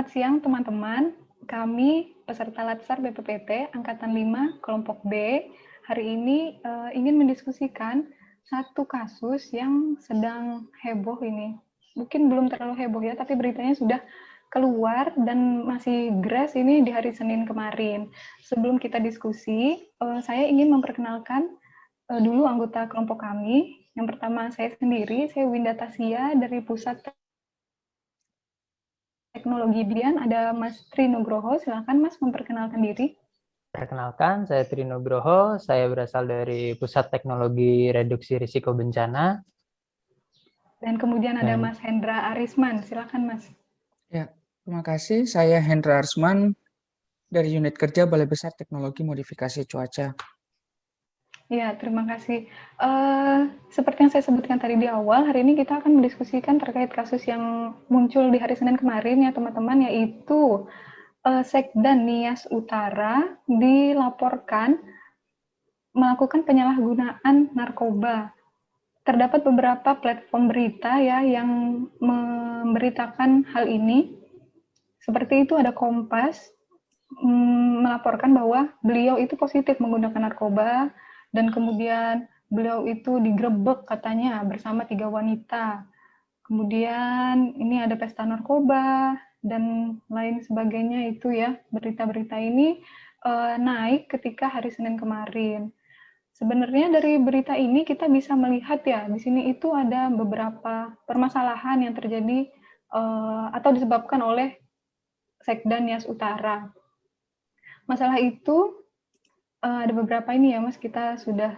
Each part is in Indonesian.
siang teman-teman. Kami peserta Latsar BPPT Angkatan 5 Kelompok B hari ini ingin mendiskusikan satu kasus yang sedang heboh ini. Mungkin belum terlalu heboh ya, tapi beritanya sudah keluar dan masih geras ini di hari Senin kemarin. Sebelum kita diskusi, saya ingin memperkenalkan dulu anggota kelompok kami. Yang pertama saya sendiri, saya Winda Tasya dari Pusat Teknologi Bian, ada Mas Tri Nugroho. Silakan Mas memperkenalkan diri. Perkenalkan, saya Tri Nugroho. Saya berasal dari Pusat Teknologi Reduksi Risiko Bencana. Dan kemudian ada Mas Hendra Arisman. Silakan Mas. Ya, terima kasih. Saya Hendra Arisman dari Unit Kerja Balai Besar Teknologi Modifikasi Cuaca. Ya, terima kasih. Seperti yang saya sebutkan tadi di awal, hari ini kita akan mendiskusikan terkait kasus yang muncul di hari Senin kemarin ya teman-teman, yaitu Sekdan Nias Utara dilaporkan melakukan penyalahgunaan narkoba. Terdapat beberapa platform berita ya yang memberitakan hal ini. Seperti itu ada Kompas melaporkan bahwa beliau itu positif menggunakan narkoba dan kemudian beliau itu digerebek katanya bersama 3 wanita. Kemudian ini ada pesta narkoba dan lain sebagainya itu ya. Berita-berita ini naik ketika hari Senin kemarin. Sebenarnya dari berita ini kita bisa melihat ya, di sini itu ada beberapa permasalahan yang terjadi atau disebabkan oleh Sekdan Nias Utara. Masalah itu ada beberapa ini ya Mas, kita sudah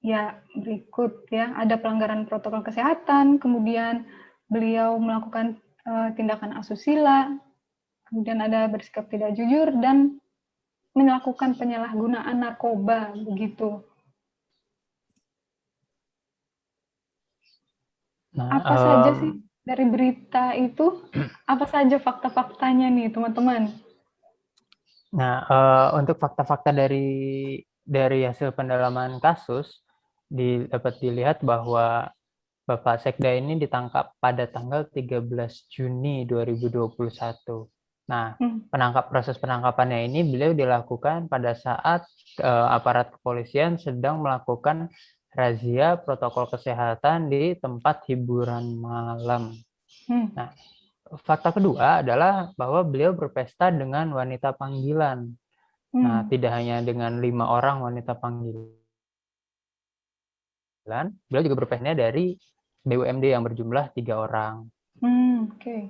ya berikut ya, ada pelanggaran protokol kesehatan, kemudian beliau melakukan tindakan asusila, kemudian ada bersikap tidak jujur dan melakukan penyalahgunaan narkoba begitu. Apa saja sih dari berita itu? Apa saja fakta-faktanya nih teman-teman? Nah, untuk fakta-fakta dari hasil pendalaman kasus dapat dilihat bahwa Bapak Sekda ini ditangkap pada tanggal 13 Juni 2021. Nah, proses penangkapannya ini beliau dilakukan pada saat aparat kepolisian sedang melakukan razia protokol kesehatan di tempat hiburan malam. Nah, fakta kedua adalah bahwa beliau berpesta dengan wanita panggilan. Nah, tidak hanya dengan 5 orang wanita panggilan, beliau juga berpestanya dari BUMD yang berjumlah 3 orang. Oke.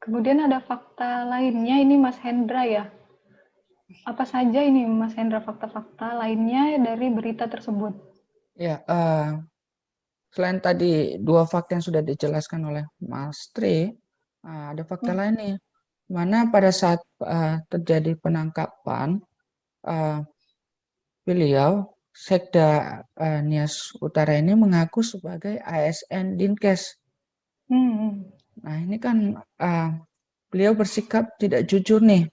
Kemudian ada fakta lainnya ini Mas Hendra ya. Apa saja ini Mas Hendra fakta-fakta lainnya dari berita tersebut? Ya, selain tadi 2 fakta yang sudah dijelaskan oleh Mas Tri, ada fakta lain nih, mana pada saat terjadi penangkapan, beliau Sekda Nias Utara ini mengaku sebagai ASN Dinkes. Nah ini kan beliau bersikap tidak jujur nih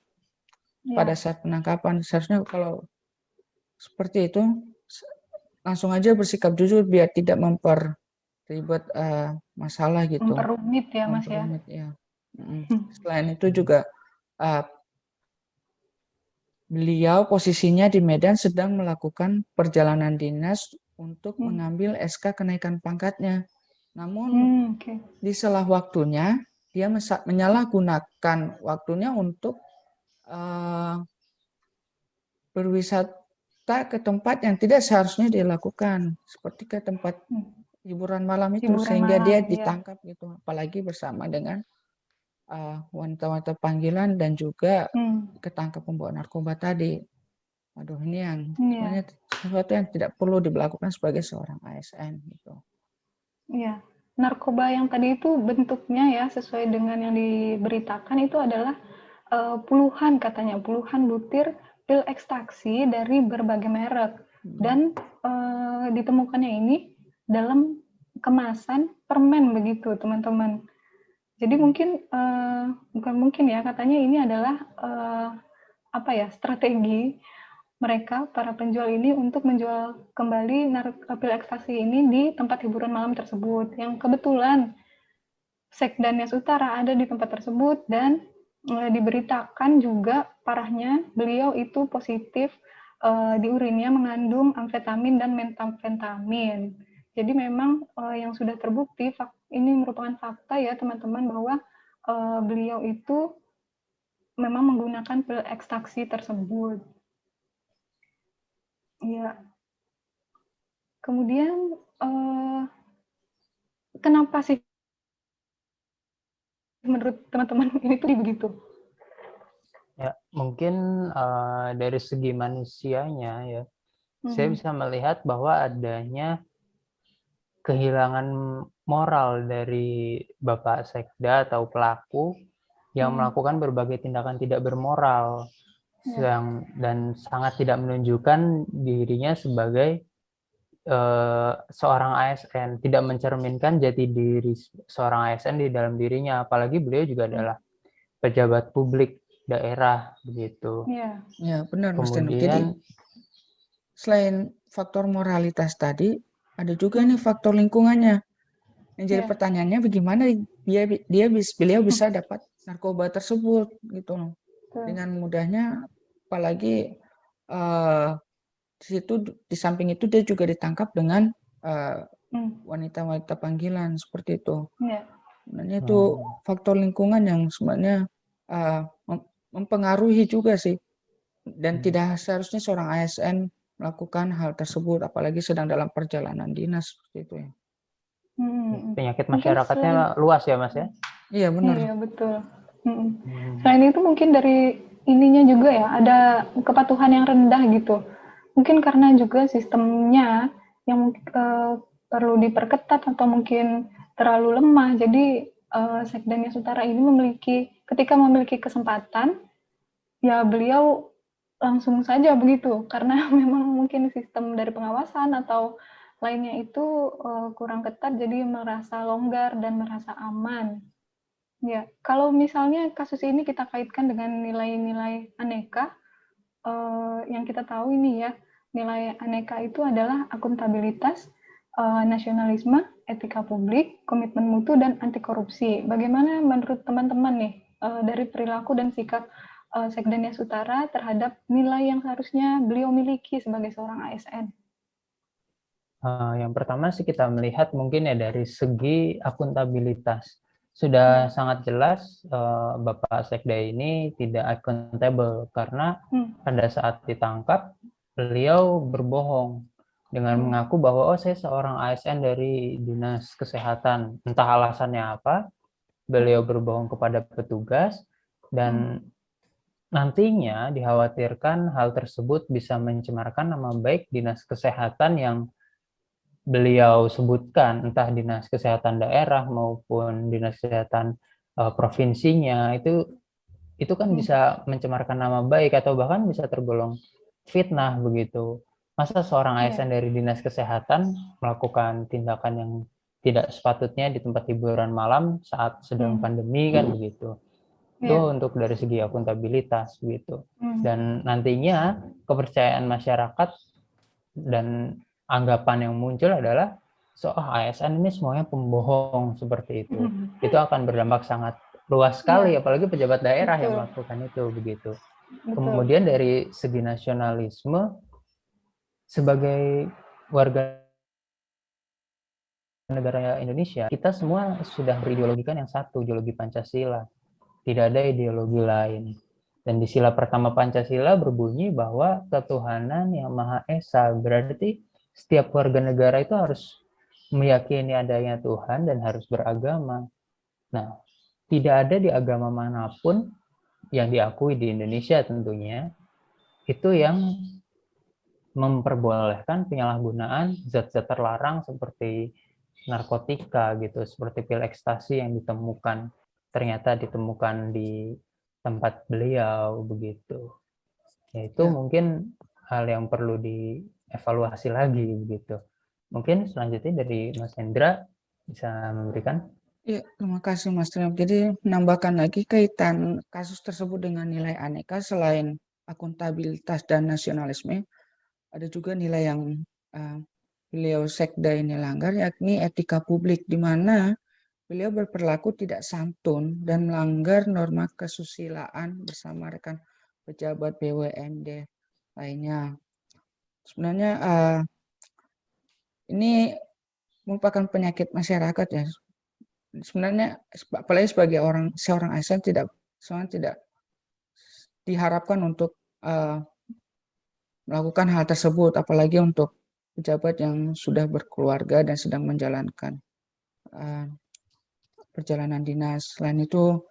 pada saat penangkapan. Seharusnya kalau seperti itu langsung aja bersikap jujur biar tidak memperribet masalah gitu. Memperumit ya Mas ya. Selain itu juga beliau posisinya di Medan sedang melakukan perjalanan dinas untuk mengambil SK kenaikan pangkatnya. Namun di sela waktunya dia menyalahgunakan waktunya untuk berwisata ke tempat yang tidak seharusnya dilakukan, seperti ke tempat hiburan malam itu, sehingga dia ditangkap gitu, apalagi bersama dengan wanita-wanita panggilan dan juga ketangkap pembawa narkoba tadi. Aduh, ini yang sebenarnya sesuatu yang tidak perlu dilakukan sebagai seorang ASN gitu. Iya, narkoba yang tadi itu bentuknya ya sesuai dengan yang diberitakan itu adalah puluhan butir pil ekstraksi dari berbagai merek dan ditemukannya ini dalam kemasan permen begitu teman-teman. Jadi mungkin bukan mungkin ya, katanya ini adalah strategi mereka para penjual ini untuk menjual kembali pil ekstasi ini di tempat hiburan malam tersebut, yang kebetulan Sekda Nias Utara ada di tempat tersebut dan diberitakan juga parahnya beliau itu positif di urinnya mengandung amfetamin dan metamfetamin. Jadi memang yang sudah terbukti ini merupakan fakta ya teman-teman bahwa beliau itu memang menggunakan pil ekstasi tersebut. Ya. Kemudian kenapa sih menurut teman-teman ini tuh begitu? Ya, mungkin dari segi manusianya ya, saya bisa melihat bahwa adanya kehilangan moral dari Bapak Sekda atau pelaku yang melakukan berbagai tindakan tidak bermoral dan sangat tidak menunjukkan dirinya sebagai seorang ASN, tidak mencerminkan jati diri seorang ASN di dalam dirinya, apalagi beliau juga adalah pejabat publik daerah begitu. Ya, benar Mas Teno. Jadi Kemudian selain faktor moralitas tadi, ada juga nih faktor lingkungannya. Yang jadi pertanyaannya bagaimana beliau bisa dapat narkoba tersebut gitu loh. Dengan mudahnya, apalagi di situ di samping itu dia juga ditangkap dengan wanita-wanita panggilan seperti itu. Sebenarnya itu faktor lingkungan yang sebenarnya mempengaruhi juga sih. Dan tidak seharusnya seorang ASN melakukan hal tersebut, apalagi sedang dalam perjalanan dinas seperti itu ya. Penyakit masyarakatnya luas ya Mas ya? Iya benar. Iya betul. Selain itu mungkin dari ininya juga ya ada kepatuhan yang rendah gitu. Mungkin karena juga sistemnya yang perlu diperketat atau mungkin terlalu lemah. Jadi Sekda Nias Utara ini ketika memiliki kesempatan, ya beliau langsung saja begitu. Karena memang mungkin sistem dari pengawasan atau lainnya itu kurang ketat, jadi merasa longgar dan merasa aman. Ya, kalau misalnya kasus ini kita kaitkan dengan nilai-nilai aneka, yang kita tahu ini ya, nilai aneka itu adalah akuntabilitas, nasionalisme, etika publik, komitmen mutu, dan anti korupsi. Bagaimana menurut teman-teman nih dari perilaku dan sikap Sekda Nias Utara terhadap nilai yang harusnya beliau miliki sebagai seorang ASN? Yang pertama sih kita melihat mungkin ya dari segi akuntabilitas. Sudah sangat jelas Bapak Sekda ini tidak accountable karena pada saat ditangkap beliau berbohong dengan mengaku bahwa saya seorang ASN dari Dinas Kesehatan. Entah alasannya apa, beliau berbohong kepada petugas dan nantinya dikhawatirkan hal tersebut bisa mencemarkan nama baik Dinas Kesehatan yang beliau sebutkan, entah Dinas Kesehatan daerah maupun Dinas Kesehatan provinsinya, itu kan bisa mencemarkan nama baik atau bahkan bisa tergolong fitnah begitu. Masa seorang ASN dari Dinas Kesehatan melakukan tindakan yang tidak sepatutnya di tempat hiburan malam saat sedang pandemi kan begitu. Itu untuk dari segi akuntabilitas gitu. Dan nantinya kepercayaan masyarakat dan anggapan yang muncul adalah ASN ini semuanya pembohong seperti itu. Itu akan berdampak sangat luas sekali, apalagi pejabat daerah yang melakukan itu begitu. Kemudian dari segi nasionalisme, sebagai warga negara Indonesia, kita semua sudah berideologikan yang satu, ideologi Pancasila. Tidak ada ideologi lain. Dan di sila pertama Pancasila berbunyi bahwa ketuhanan yang Maha Esa, berarti setiap warga negara itu harus meyakini adanya Tuhan dan harus beragama. Nah, tidak ada di agama manapun yang diakui di Indonesia tentunya, itu yang memperbolehkan penyalahgunaan zat-zat terlarang seperti narkotika gitu, seperti pil ekstasi yang ternyata ditemukan di tempat beliau begitu. Itu mungkin hal yang perlu dievaluasi lagi begitu. Mungkin selanjutnya dari Mas Hendra bisa memberikan. Ya, terima kasih Mas Trio. Jadi menambahkan lagi kaitan kasus tersebut dengan nilai aneka selain akuntabilitas dan nasionalisme, ada juga nilai yang beliau Sekda ini langgar, yakni etika publik, di mana beliau berperilaku tidak santun dan melanggar norma kesusilaan bersama rekan pejabat BUMD lainnya. Sebenarnya ini merupakan penyakit masyarakat ya. Sebenarnya apalagi sebagai seorang ASN tidak diharapkan untuk melakukan hal tersebut, apalagi untuk pejabat yang sudah berkeluarga dan sedang menjalankan perjalanan dinas. Selain itu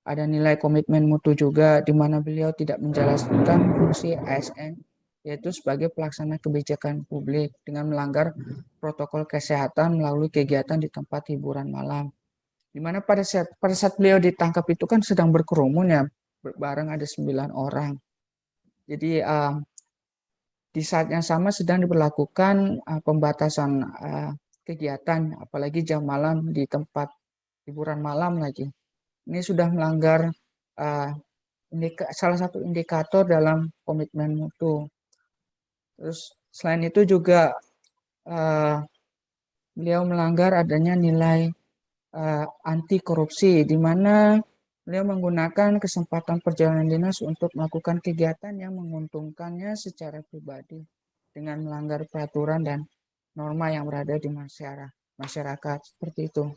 ada nilai komitmen mutu juga, di mana beliau tidak menjalankan fungsi ASN, yaitu sebagai pelaksana kebijakan publik dengan melanggar protokol kesehatan melalui kegiatan di tempat hiburan malam. Di mana pada saat beliau ditangkap itu kan sedang berkerumun ya, bareng ada 9 orang. Jadi di saat yang sama sedang diberlakukan pembatasan kegiatan, apalagi jam malam di tempat hiburan malam lagi. Ini sudah melanggar salah satu indikator dalam komitmen mutu. Terus selain itu juga beliau melanggar adanya nilai anti korupsi, di mana beliau menggunakan kesempatan perjalanan dinas untuk melakukan kegiatan yang menguntungkannya secara pribadi dengan melanggar peraturan dan norma yang berada di masyarakat. Seperti itu.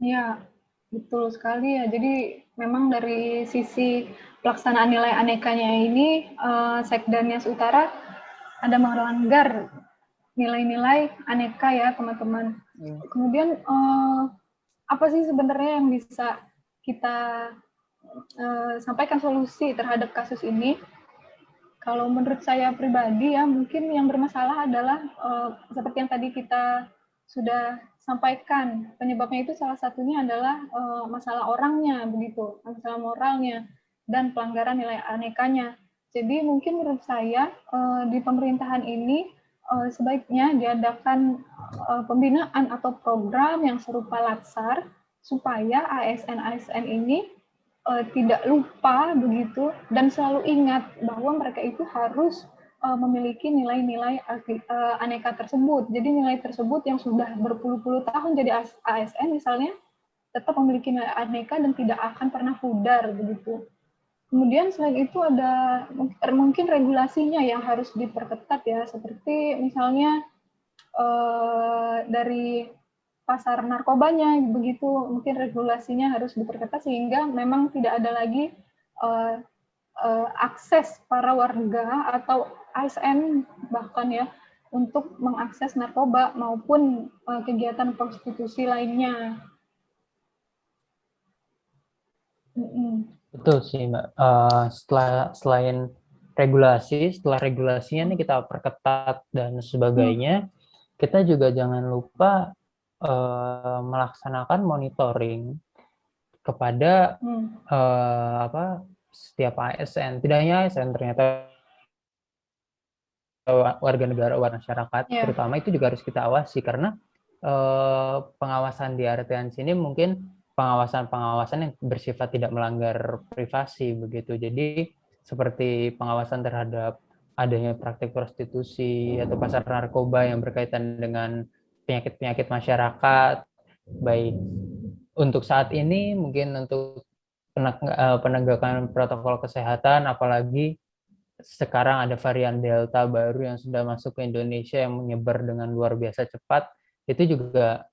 Ya, betul sekali ya. Jadi memang dari sisi pelaksanaan nilai anekanya ini, Sekda Nias Utara ada melanggar nilai-nilai aneka ya, teman-teman. Ya. Kemudian apa sih sebenarnya yang bisa kita sampaikan solusi terhadap kasus ini? Kalau menurut saya pribadi ya, mungkin yang bermasalah adalah seperti yang tadi kita sudah sampaikan, penyebabnya itu salah satunya adalah masalah orangnya, begitu, masalah moralnya dan pelanggaran nilai anekanya. Jadi mungkin menurut saya di pemerintahan ini sebaiknya diadakan pembinaan atau program yang serupa Latsar supaya ASN-ASN ini tidak lupa begitu dan selalu ingat bahwa mereka itu harus memiliki nilai-nilai aneka tersebut. Jadi nilai tersebut yang sudah berpuluh-puluh tahun jadi ASN misalnya tetap memiliki nilai aneka dan tidak akan pernah pudar begitu. Kemudian selain itu ada mungkin regulasinya yang harus diperketat ya, seperti misalnya dari pasar narkobanya begitu, mungkin regulasinya harus diperketat sehingga memang tidak ada lagi akses para warga atau ASN bahkan ya untuk mengakses narkoba maupun kegiatan prostitusi lainnya. Betul sih Mbak. Setelah regulasinya nih kita perketat dan sebagainya, kita juga jangan lupa melaksanakan monitoring kepada setiap ASN. Tidak hanya ASN, ternyata warga negara, warga masyarakat, terutama itu juga harus kita awasi karena pengawasan di artian sini mungkin pengawasan yang bersifat tidak melanggar privasi begitu. Jadi seperti pengawasan terhadap adanya praktik prostitusi atau pasar narkoba yang berkaitan dengan penyakit-penyakit masyarakat, baik untuk saat ini mungkin untuk penegakan protokol kesehatan, apalagi sekarang ada varian Delta baru yang sudah masuk ke Indonesia yang menyebar dengan luar biasa cepat, itu juga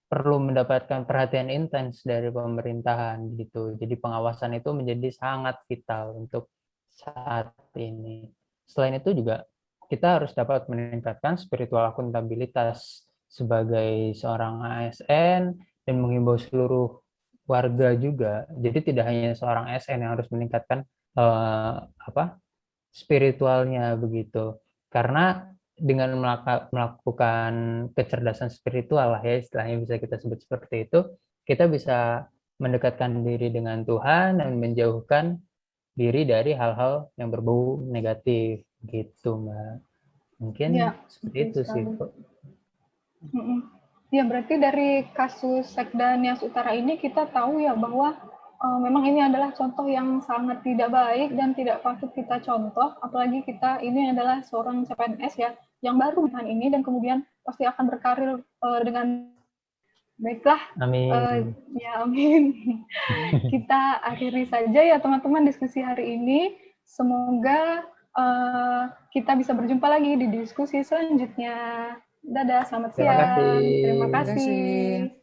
perlu mendapatkan perhatian intens dari pemerintahan gitu. Jadi pengawasan itu menjadi sangat vital untuk saat ini. Selain itu juga kita harus dapat meningkatkan spiritual akuntabilitas sebagai seorang ASN dan menghimbau seluruh warga juga. Jadi tidak hanya seorang ASN yang harus meningkatkan spiritualnya begitu. Karena dengan melakukan kecerdasan spiritual lah ya istilahnya bisa kita sebut seperti itu, kita bisa mendekatkan diri dengan Tuhan dan menjauhkan diri dari hal-hal yang berbau negatif gitu Mbak. Mungkin ya, seperti itu sih. Ya berarti dari kasus Sekda Nias Utara ini kita tahu ya bahwa memang ini adalah contoh yang sangat tidak baik dan tidak patut kita contoh, apalagi kita ini adalah seorang CPNS ya, yang baru dengan ini dan kemudian pasti akan berkarir dengan baiklah. Amin. Ya amin. Kita akhiri saja ya teman-teman diskusi hari ini. Semoga kita bisa berjumpa lagi di diskusi selanjutnya. Dadah, selamat siang. Terima kasih.